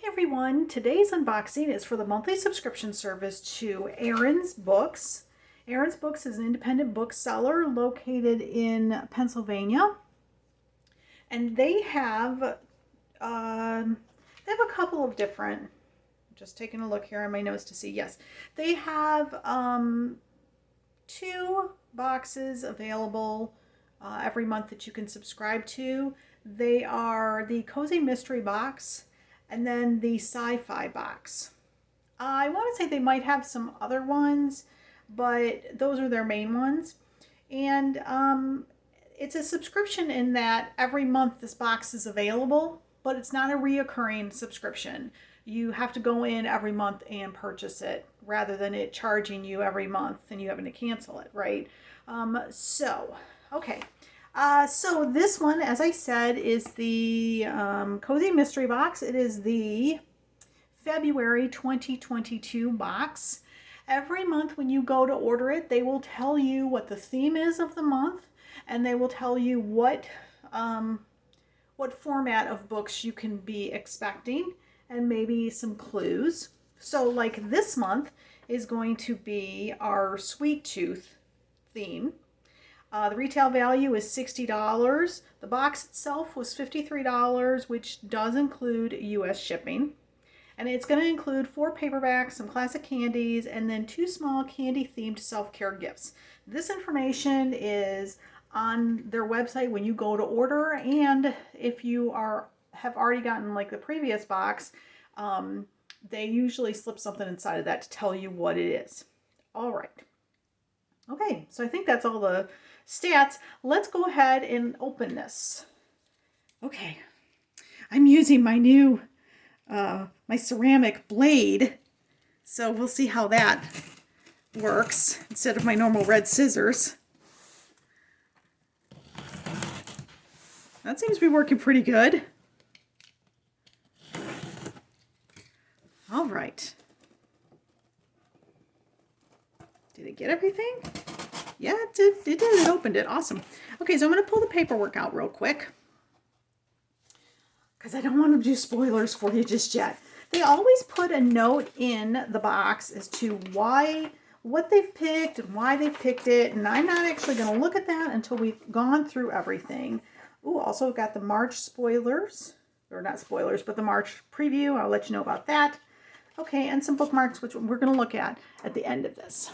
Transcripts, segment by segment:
Hey everyone, today's unboxing is for the monthly subscription service to Aaron's Books. Aaron's Books is an independent bookseller located in Pennsylvania, and they have a couple of different. Just taking a look here on my notes to see. Yes, they have two boxes available every month that you can subscribe to. They are the Cozy Mystery Box and then the Sci-Fi Box. I want to say they might have some other ones, but those are their main ones. And it's a subscription in that every month this box is available, but it's not a reoccurring subscription. You have to go in every month and purchase it rather than it charging you every month and you having to cancel it, right? Okay. So this one, as I said, is the Cozy Mystery Box. It is the February 2022 box. Every month when you go to order it, they will tell you what the theme is of the month, and they will tell you what format of books you can be expecting, and maybe some clues. So like this month is going to be our Sweet Tooth theme. The retail value is $60. The box itself was $53, which does include US shipping. And it's going to include 4 paperbacks, some classic candies, and then 2 small candy-themed self-care gifts. This information is on their website when you go to order, and if you have already gotten like the previous box, they usually slip something inside of that to tell you what it is. All right. Okay, so I think that's all the stats. Let's go ahead and open this. Okay, I'm using my new my ceramic blade, so we'll see how that works instead of my normal red scissors. That seems to be working pretty good. All right. Did it get everything? Yeah, it did. It did. It opened it. Awesome. Okay, so I'm going to pull the paperwork out real quick because I don't want to do spoilers for you just yet. They always put a note in the box as to what they've picked and why they've picked it, and I'm not actually going to look at that until we've gone through everything. Ooh, also got the March spoilers, or not spoilers, but the March preview. I'll let you know about that. Okay, and some bookmarks, which we're going to look at the end of this.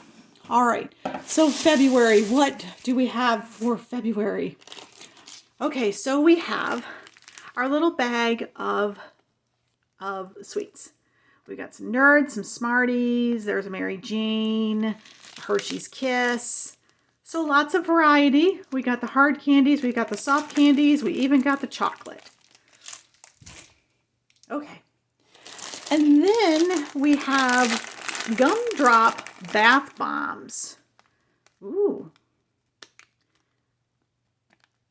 All right, so February, what do we have for February? Okay, so we have our little bag of sweets. We got some Nerds, some Smarties, there's a Mary Jane, Hershey's Kiss. So lots of variety. We got the hard candies, we got the soft candies, we even got the chocolate. Okay. And then we have gumdrop bath bombs. Ooh.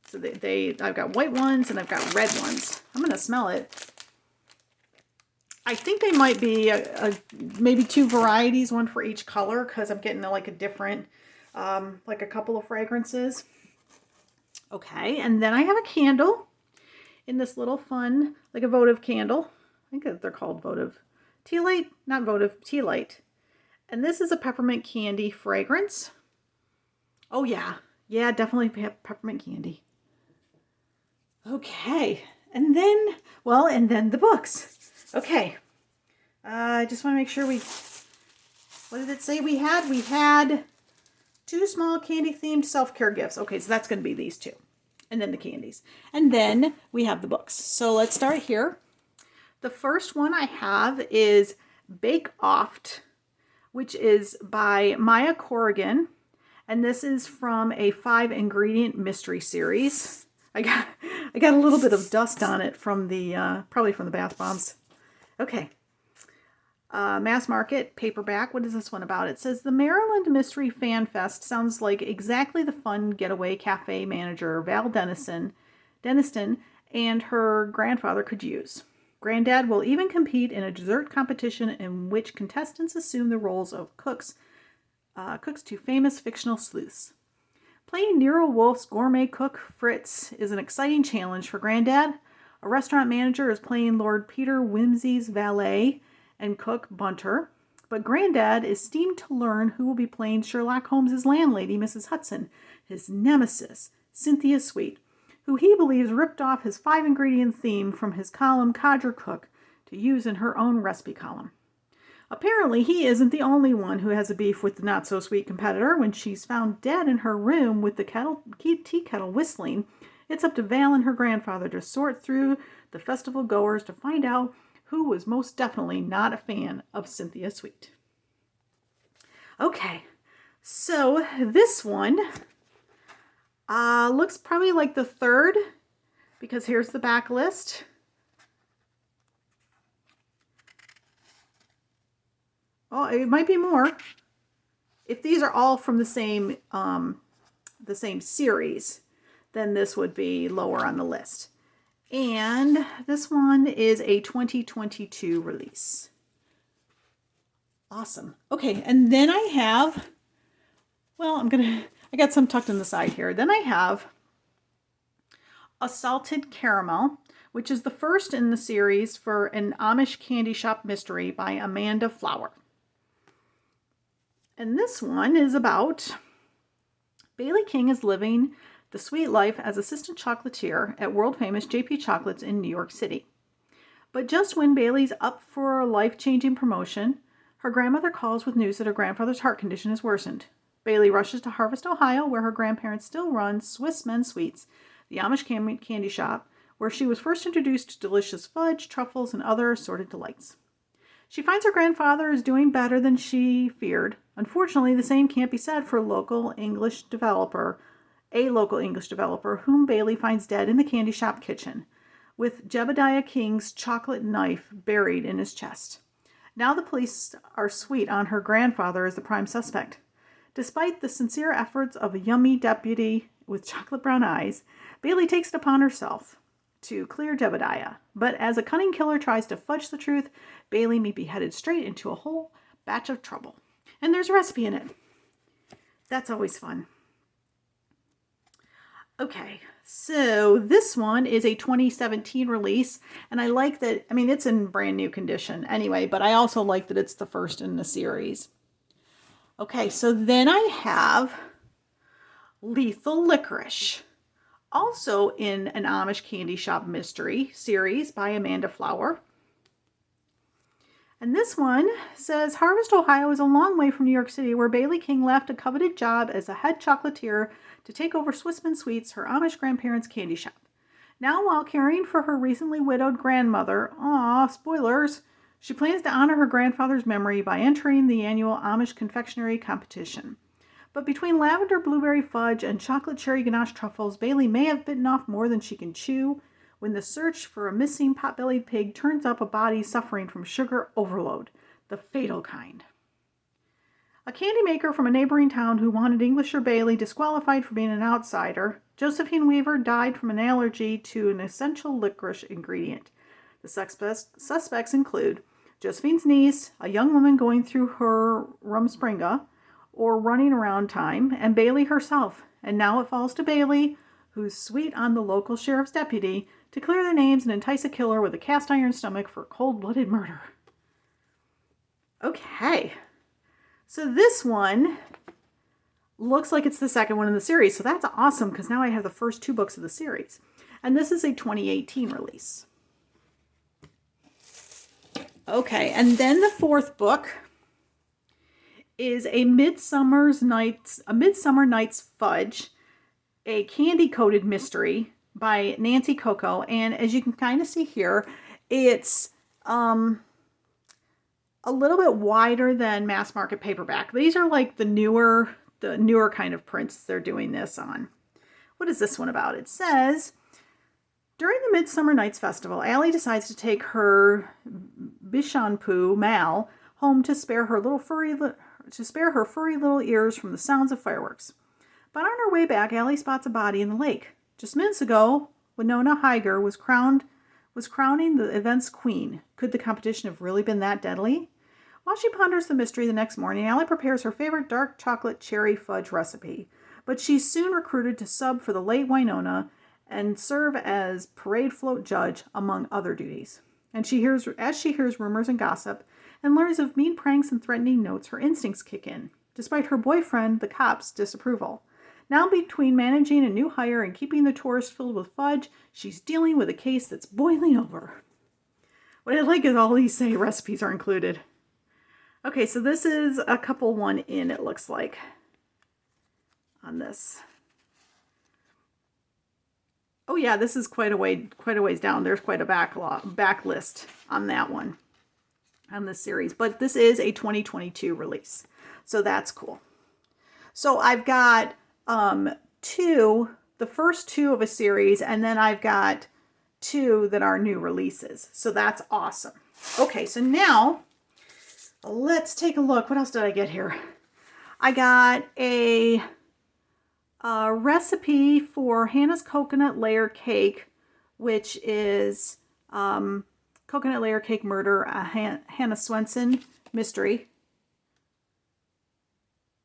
So I've got white ones and I've got red ones. I'm going to smell it. I think they might be maybe 2 varieties, one for each color, because I'm getting like a different, like a couple of fragrances. Okay, and then I have a candle in this little fun, like a votive candle. I think they're called votive. Tea light? Not votive, tea light. And this is a peppermint candy fragrance. Oh yeah. Yeah, definitely peppermint candy. Okay. And then the books. Okay. I just want to make sure what did it say we had? We had 2 small candy-themed self-care gifts. Okay, so that's going to be these 2. And then the candies. And then we have the books. So let's start here. The first one I have is Bake Oft, which is by Maya Corrigan. And this is from a 5-ingredient mystery series. I got a little bit of dust on it from the, probably from the bath bombs. Okay. Mass market paperback. What is this one about? It says the Maryland Mystery Fan Fest sounds like exactly the fun getaway cafe manager Val Deniston and her grandfather could use. Granddad will even compete in a dessert competition in which contestants assume the roles of cooks to famous fictional sleuths. Playing Nero Wolfe's gourmet cook Fritz is an exciting challenge for Granddad, A restaurant manager is playing Lord Peter Wimsey's valet and cook, Bunter. But Granddad is steamed to learn who will be playing Sherlock Holmes' landlady, Mrs. Hudson, his nemesis, Cynthia Sweet, who he believes ripped off his 5-ingredient theme from his column Codger Cook to use in her own recipe column. Apparently, he isn't the only one who has a beef with the not-so-sweet competitor. When she's found dead in her room with the tea kettle whistling, it's up to Val and her grandfather to sort through the festival goers to find out who was most definitely not a fan of Cynthia Sweet. Okay, so this one looks probably like the third, because here's the back list. Oh, it might be more. If these are all from the same series, then this would be lower on the list. And this one is a 2022 release. Awesome. Okay, and then I have, well, I got some tucked in the side here. Then I have A Salted Caramel, which is the first in the series for an Amish candy shop mystery by Amanda Flower. And this one is about Bailey King is living the sweet life as assistant chocolatier at world-famous JP Chocolates in New York City. But just when Bailey's up for a life-changing promotion, her grandmother calls with news that her grandfather's heart condition has worsened. Bailey rushes to Harvest, Ohio, where her grandparents still run Swiss Men Sweets, the Amish candy shop, where she was first introduced to delicious fudge, truffles, and other assorted delights. She finds her grandfather is doing better than she feared. Unfortunately, the same can't be said for a local English developer whom Bailey finds dead in the candy shop kitchen, with Jebediah King's chocolate knife buried in his chest. Now the police are sweet on her grandfather as the prime suspect. Despite the sincere efforts of a yummy deputy with chocolate brown eyes, Bailey takes it upon herself to clear Jebediah. But as a cunning killer tries to fudge the truth, Bailey may be headed straight into a whole batch of trouble. And there's a recipe in it. That's always fun. Okay, so this one is a 2017 release, and I like that, I mean, it's in brand new condition anyway, but I also like that it's the first in the series. Okay, so then I have Lethal Licorice, also in an Amish candy shop mystery series by Amanda Flower. And this one says, Harvest, Ohio is a long way from New York City, where Bailey King left a coveted job as a head chocolatier to take over Swissman Sweets, her Amish grandparents' candy shop. Now, while caring for her recently widowed grandmother, spoilers, she plans to honor her grandfather's memory by entering the annual Amish confectionery competition. But between lavender blueberry fudge and chocolate cherry ganache truffles, Bailey may have bitten off more than she can chew when the search for a missing pot-bellied pig turns up a body suffering from sugar overload, the fatal kind. A candy maker from a neighboring town who wanted Englisher Bailey disqualified for being an outsider, Josephine Weaver died from an allergy to an essential licorice ingredient. The suspects include Josephine's niece, a young woman going through her rumspringa, or running around time, and Bailey herself. And now it falls to Bailey, who's sweet on the local sheriff's deputy, to clear their names and entice a killer with a cast iron stomach for cold-blooded murder. Okay, so this one looks like it's the second one in the series, so that's awesome because now I have the first 2 books of the series. And this is a 2018 release. Okay, and then the 4th book is a Midsummer Night's Fudge, a candy-coated mystery by Nancy Coco. And as you can kind of see here, it's a little bit wider than mass market paperback. These are like the newer kind of prints they're doing this on. What is this one about? It says, during the Midsummer Night's Festival, Allie decides to take her Bishanpu, Mal, home to spare her furry little ears from the sounds of fireworks. But on her way back, Allie spots a body in the lake. Just minutes ago, Winona Hyger was crowning the event's queen. Could the competition have really been that deadly? While she ponders the mystery the next morning, Allie prepares her favorite dark chocolate cherry fudge recipe. But she's soon recruited to sub for the late Winona and serve as parade float judge, among other duties. And as she hears rumors and gossip and learns of mean pranks and threatening notes, her instincts kick in, despite her boyfriend, the cop's, disapproval. Now, between managing a new hire and keeping the tourists filled with fudge, she's dealing with a case that's boiling over. What I like is all these say recipes are included. Okay, so this is a couple one in, it looks like, on this. Oh yeah, this is quite a ways down. There's quite a back list on that one, on this series. But this is a 2022 release, so that's cool. So I've got the first two of a series, and then I've got two that are new releases. So that's awesome. Okay, so now let's take a look. What else did I get here? I got a recipe for Hannah's coconut layer cake, which is coconut layer cake murder, a Hannah Swenson mystery.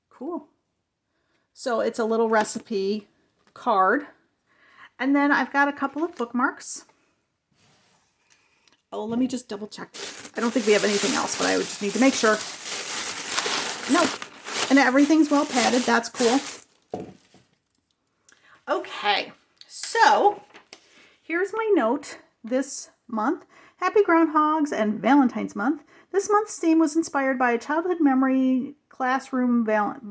Cool. So it's a little recipe card. And then I've got a couple of bookmarks. Oh, let me just double check. I don't think we have anything else, but I would just need to make sure. No. And everything's well padded. That's cool. Okay. So here's my note this month. Happy Groundhogs and Valentine's Month. This month's theme was inspired by a childhood memory classroom Valentine's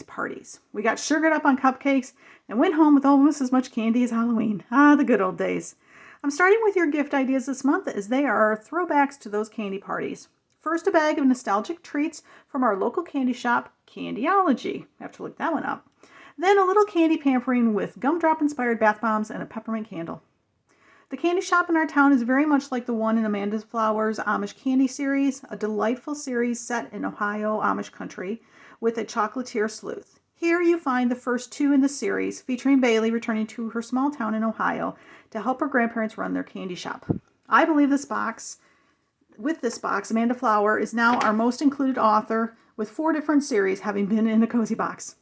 parties. We got sugared up on cupcakes and went home with almost as much candy as Halloween. Ah, the good old days. I'm starting with your gift ideas this month, as they are throwbacks to those candy parties. First, a bag of nostalgic treats from our local candy shop, Candyology. I have to look that one up. Then a little candy pampering with gumdrop-inspired bath bombs and a peppermint candle. The candy shop in our town is very much like the one in Amanda Flower's Amish Candy series, a delightful series set in Ohio Amish country with a chocolatier sleuth. Here you find the first two in the series, featuring Bailey returning to her small town in Ohio to help her grandparents run their candy shop. I believe with this box, Amanda Flower is now our most included author, with 4 different series having been in a cozy box.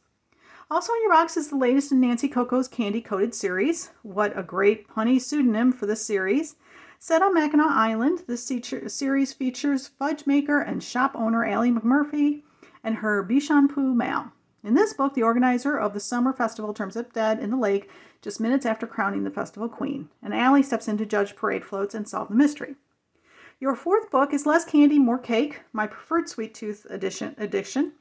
Also in your box is the latest in Nancy Coco's Candy Coated series. What a great punny pseudonym for this series. Set on Mackinac Island, this series features fudge maker and shop owner Allie McMurphy and her Bishanpu Mal. In this book, the organizer of the summer festival turns up dead in the lake just minutes after crowning the festival queen, and Allie steps in to judge parade floats and solve the mystery. Your 4th book is Less Candy, More Cake, my preferred sweet tooth edition.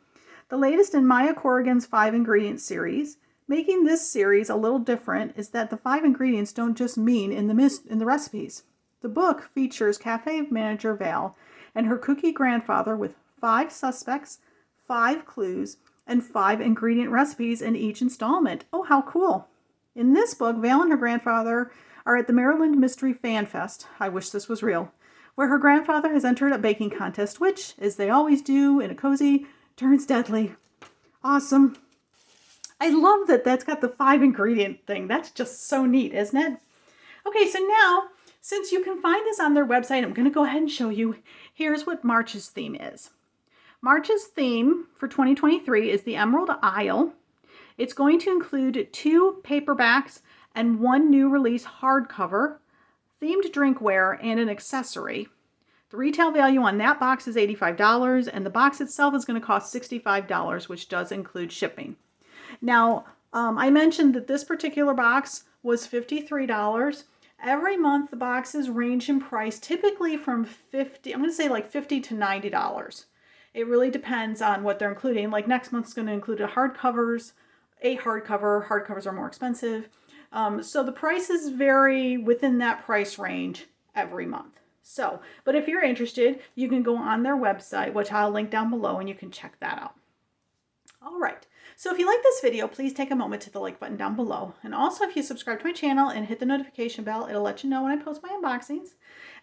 The latest in Maya Corrigan's 5-ingredient series. Making this series a little different is that the 5 ingredients don't just mean in the recipes. The book features cafe manager Val and her cookie grandfather with 5 suspects, 5 clues, and 5 ingredient recipes in each installment. Oh, how cool. In this book, Val and her grandfather are at the Maryland Mystery Fan Fest. I wish this was real. Where her grandfather has entered a baking contest, which, as they always do in a cozy, turns deadly. Awesome. I love that that's got the 5 ingredient thing. That's just so neat, isn't it? Okay, so now, since you can find this on their website, I'm going to go ahead and show you. Here's what March's theme is. March's theme for 2023 is the Emerald Isle. It's going to include 2 paperbacks and 1 new release hardcover, themed drinkware, and an accessory. The retail value on that box is $85, and the box itself is going to cost $65, which does include shipping. Now, I mentioned that this particular box was $53. Every month, the boxes range in price, typically from $50 to $90. It really depends on what they're including. Like next month's going to include a hardcover. Hardcovers are more expensive. So the prices vary within that price range every month. So, but if you're interested, you can go on their website, which I'll link down below, and you can check that out. All right. So if you like this video, please take a moment to hit the like button down below. And also, if you subscribe to my channel and hit the notification bell, it'll let you know when I post my unboxings.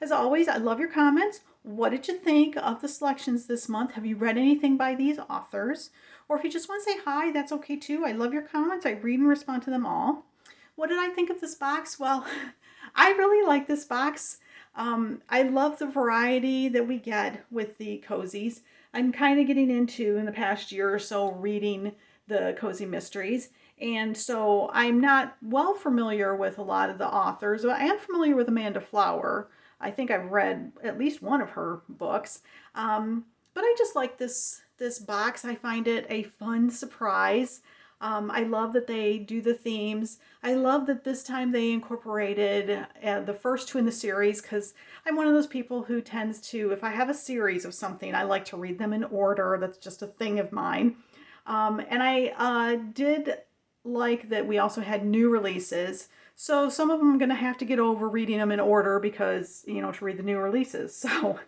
As always, I love your comments. What did you think of the selections this month? Have you read anything by these authors? Or if you just want to say hi, that's okay too. I love your comments. I read and respond to them all. What did I think of this box? Well, I really like this box. I love the variety that we get with the cozies. I'm kind of getting into, in the past year or so, reading the cozy mysteries. And so I'm not well familiar with a lot of the authors, but I am familiar with Amanda Flower. I think I've read at least one of her books. But I just like this box. I find it a fun surprise. I love that they do the themes. I love that this time they incorporated the first two in the series, because I'm one of those people who tends to, if I have a series of something, I like to read them in order. That's just a thing of mine. And I did like that we also had new releases. So some of them I'm going to have to get over reading them in order because, you know, to read the new releases. So,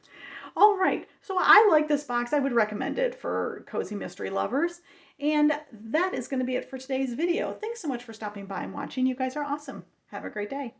all right. So I like this box. I would recommend it for cozy mystery lovers. And that is going to be it for today's video. Thanks so much for stopping by and watching. You guys are awesome. Have a great day.